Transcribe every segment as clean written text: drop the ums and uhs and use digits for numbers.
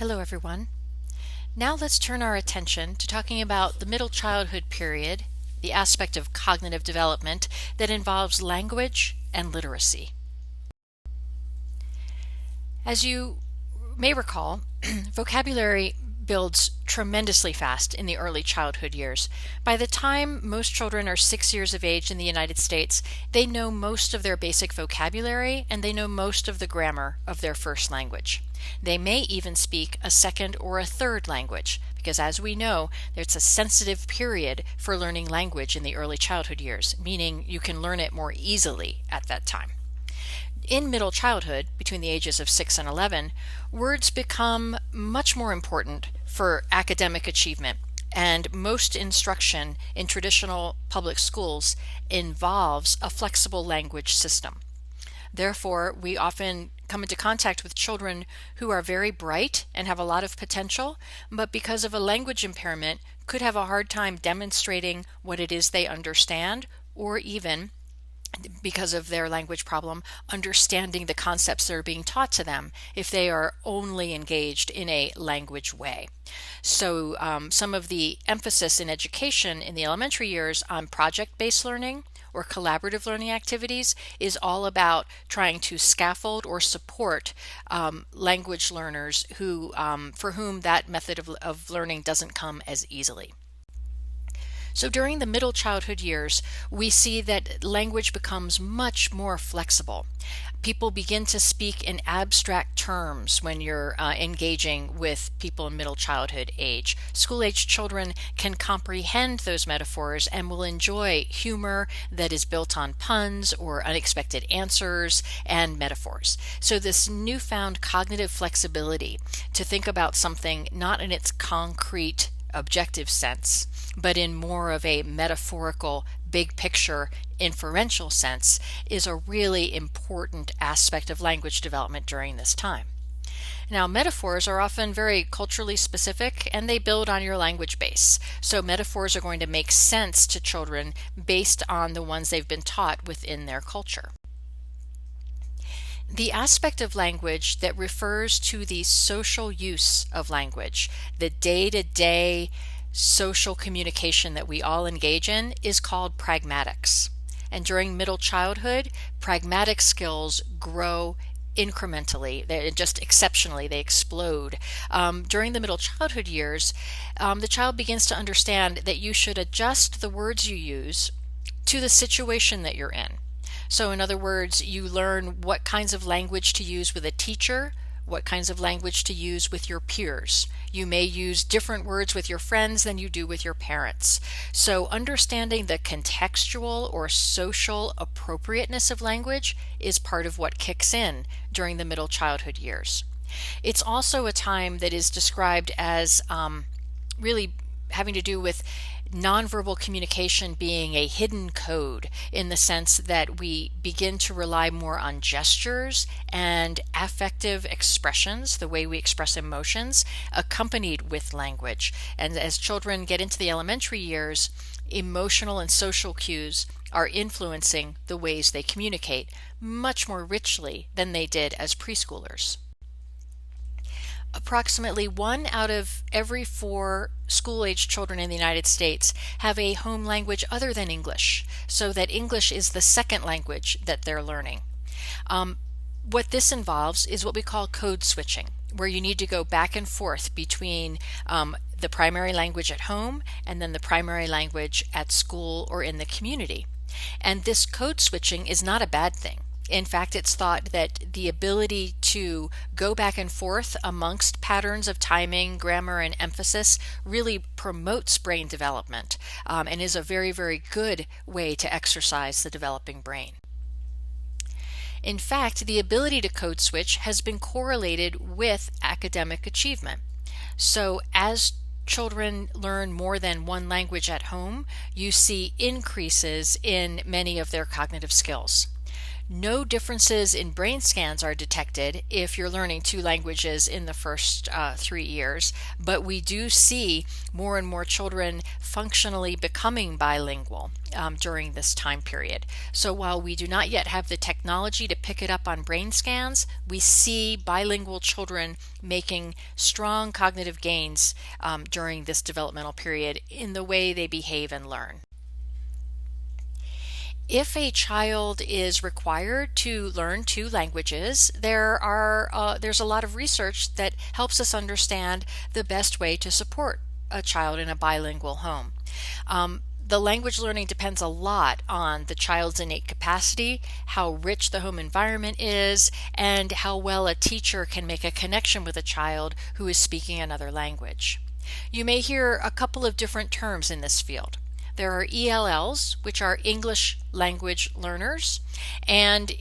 Hello, everyone. Now let's turn our attention to talking about the middle childhood period, the aspect of cognitive development that involves language and literacy. As you may recall, vocabulary builds tremendously fast in the early childhood years. By the time most children are 6 years of age in the United States, they know most of their basic vocabulary and they know most of the grammar of their first language. They may even speak a second or a third language, because as we know, there's a sensitive period for learning language in the early childhood years, meaning you can learn it more easily at that time. In middle childhood, between the ages of 6 and 11, words become much more important for academic achievement, and most instruction in traditional public schools involves a flexible language system. Therefore, we often come into contact with children who are very bright and have a lot of potential, but because of a language impairment, could have a hard time demonstrating what it is they understand, or even because of their language problem, understanding the concepts that are being taught to them if they are only engaged in a language way. So some of the emphasis in education in the elementary years on project-based learning or collaborative learning activities is all about trying to scaffold or support language learners who, for whom that method of learning doesn't come as easily. So during the middle childhood years, we see that language becomes much more flexible. People begin to speak in abstract terms when you're engaging with people in middle childhood age. School-age children can comprehend those metaphors and will enjoy humor that is built on puns or unexpected answers and metaphors. So this newfound cognitive flexibility to think about something not in its concrete objective sense, but in more of a metaphorical, big picture, inferential sense is a really important aspect of language development during this time. Now, metaphors are often very culturally specific and they build on your language base. So metaphors are going to make sense to children based on the ones they've been taught within their culture. The aspect of language that refers to the social use of language, the day-to-day social communication that we all engage in, is called pragmatics. And during middle childhood, pragmatic skills grow incrementally, just exceptionally, they explode. During the middle childhood years, the child begins to understand that you should adjust the words you use to the situation that you're in. So in other words, you learn what kinds of language to use with a teacher, what kinds of language to use with your peers. You may use different words with your friends than you do with your parents. So understanding the contextual or social appropriateness of language is part of what kicks in during the middle childhood years. It's also a time that is described as really having to do with nonverbal communication being a hidden code, in the sense that we begin to rely more on gestures and affective expressions, the way we express emotions, accompanied with language. And as children get into the elementary years, emotional and social cues are influencing the ways they communicate much more richly than they did as preschoolers. Approximately 1 out of every 4 school-age children in the United States have a home language other than English, so that English is the second language that they're learning. What this involves is what we call code switching, where you need to go back and forth between the primary language at home and then the primary language at school or in the community. And this code switching is not a bad thing. In fact, it's thought that the ability to go back and forth amongst patterns of timing, grammar, and emphasis really promotes brain development and is a very, very good way to exercise the developing brain. In fact, the ability to code switch has been correlated with academic achievement. So as children learn more than one language at home, you see increases in many of their cognitive skills. No differences in brain scans are detected if you're learning two languages in the first 3 years, but we do see more and more children functionally becoming bilingual during this time period. So while we do not yet have the technology to pick it up on brain scans, we see bilingual children making strong cognitive gains during this developmental period in the way they behave and learn. If a child is required to learn two languages, there's a lot of research that helps us understand the best way to support a child in a bilingual home. The language learning depends a lot on the child's innate capacity, how rich the home environment is, and how well a teacher can make a connection with a child who is speaking another language. You may hear a couple of different terms in this field. There are ELLs, which are English language learners, and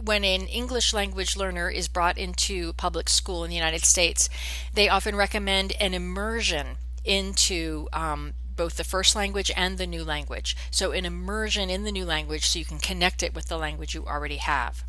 when an English language learner is brought into public school in the United States, they often recommend an immersion into both the first language and the new language. So an immersion in the new language so you can connect it with the language you already have.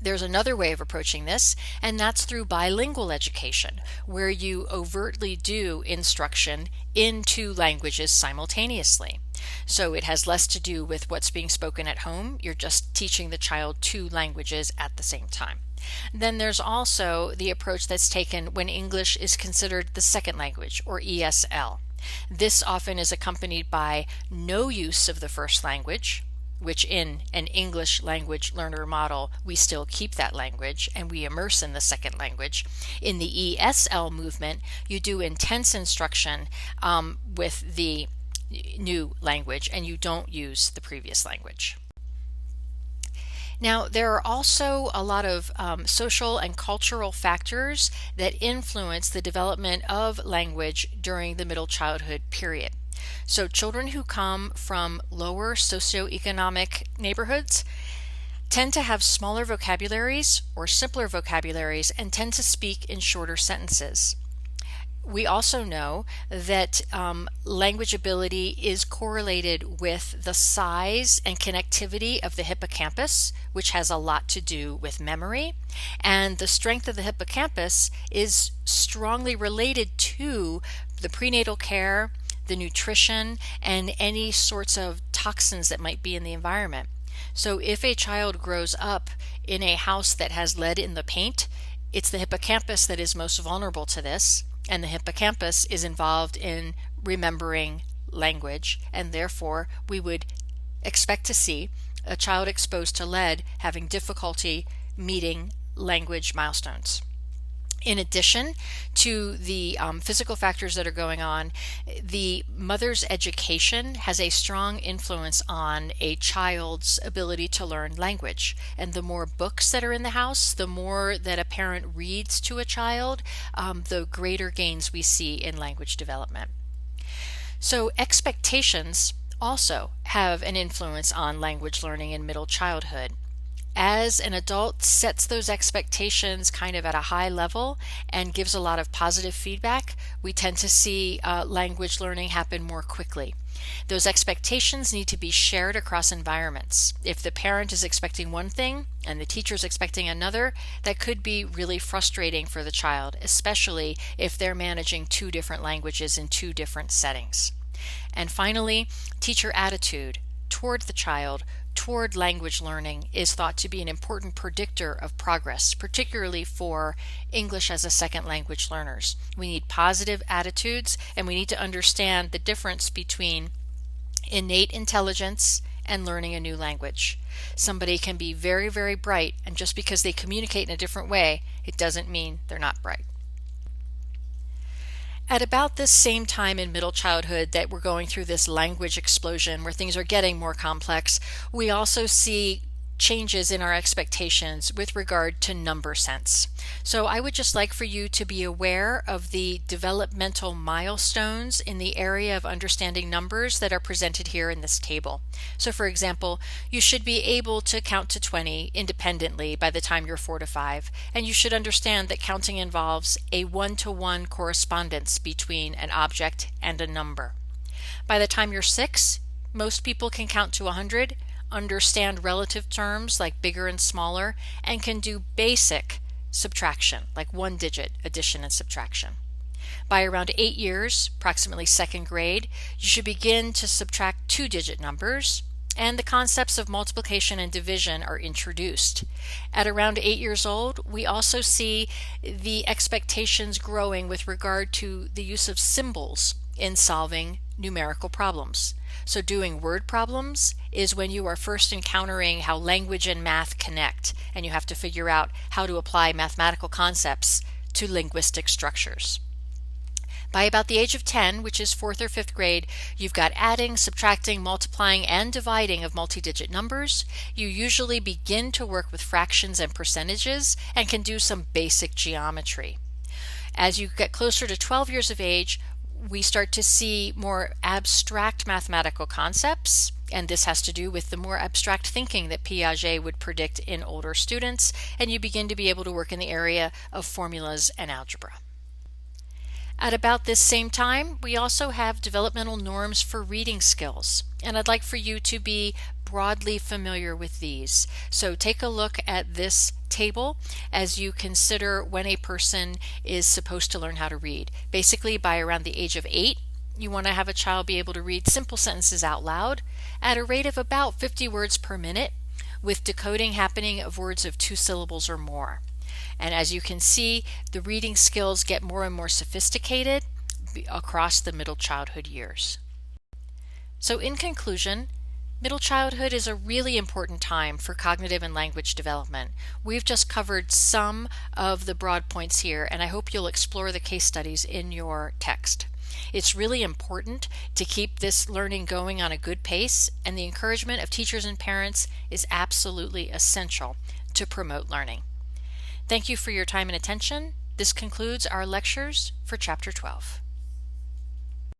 There's another way of approaching this, and that's through bilingual education, where you overtly do instruction in two languages simultaneously. So it has less to do with what's being spoken at home. You're just teaching the child two languages at the same time. Then there's also the approach that's taken when English is considered the second language, or ESL. This often is accompanied by no use of the first language, which in an English language learner model, we still keep that language and we immerse in the second language. In the ESL movement, you do intense instruction with the new language and you don't use the previous language. Now, there are also a lot of social and cultural factors that influence the development of language during the middle childhood period. So children who come from lower socioeconomic neighborhoods tend to have smaller vocabularies or simpler vocabularies and tend to speak in shorter sentences. We also know that language ability is correlated with the size and connectivity of the hippocampus, which has a lot to do with memory. And the strength of the hippocampus is strongly related to the prenatal care, the nutrition, and any sorts of toxins that might be in the environment. So if a child grows up in a house that has lead in the paint, it's the hippocampus that is most vulnerable to this, and the hippocampus is involved in remembering language, and therefore we would expect to see a child exposed to lead having difficulty meeting language milestones. In addition to the physical factors that are going on, the mother's education has a strong influence on a child's ability to learn language. And the more books that are in the house, the more that a parent reads to a child, the greater gains we see in language development. So expectations also have an influence on language learning in middle childhood. As an adult sets those expectations kind of at a high level and gives a lot of positive feedback, we tend to see language learning happen more quickly. Those expectations need to be shared across environments. If the parent is expecting one thing and the teacher is expecting another, that could be really frustrating for the child, especially if they're managing two different languages in two different settings. And finally, teacher attitude toward the child toward language learning is thought to be an important predictor of progress, particularly for English as a second language learners. We need positive attitudes, and we need to understand the difference between innate intelligence and learning a new language. Somebody can be very, very bright, and just because they communicate in a different way, it doesn't mean they're not bright. At about this same time in middle childhood that we're going through this language explosion where things are getting more complex, we also see changes in our expectations with regard to number sense. So I would just like for you to be aware of the developmental milestones in the area of understanding numbers that are presented here in this table. So for example, you should be able to count to 20 independently by the time you're 4 to 5, and you should understand that counting involves a one-to-one correspondence between an object and a number. By the time you're 6, most people can count to 100. understand relative terms like bigger and smaller, and can do basic subtraction, like one digit addition and subtraction. By around 8 years, approximately second grade, you should begin to subtract two-digit numbers, and the concepts of multiplication and division are introduced. At around 8 years old, we also see the expectations growing with regard to the use of symbols in solving numerical problems. So doing word problems is when you are first encountering how language and math connect, and you have to figure out how to apply mathematical concepts to linguistic structures. By about the age of 10, which is fourth or fifth grade, you've got adding, subtracting, multiplying, and dividing of multi-digit numbers. You usually begin to work with fractions and percentages and can do some basic geometry. As you get closer to 12 years of age, we start to see more abstract mathematical concepts, and this has to do with the more abstract thinking that Piaget would predict in older students, and you begin to be able to work in the area of formulas and algebra. At about this same time, we also have developmental norms for reading skills, and I'd like for you to be broadly familiar with these. So take a look at this table as you consider when a person is supposed to learn how to read. Basically, by around the age of 8, you want to have a child be able to read simple sentences out loud at a rate of about 50 words per minute, with decoding happening of words of 2 syllables or more. And as you can see, the reading skills get more and more sophisticated across the middle childhood years. So in conclusion, middle childhood is a really important time for cognitive and language development. We've just covered some of the broad points here, and I hope you'll explore the case studies in your text. It's really important to keep this learning going on a good pace, and the encouragement of teachers and parents is absolutely essential to promote learning. Thank you for your time and attention. This concludes our lectures for Chapter 12.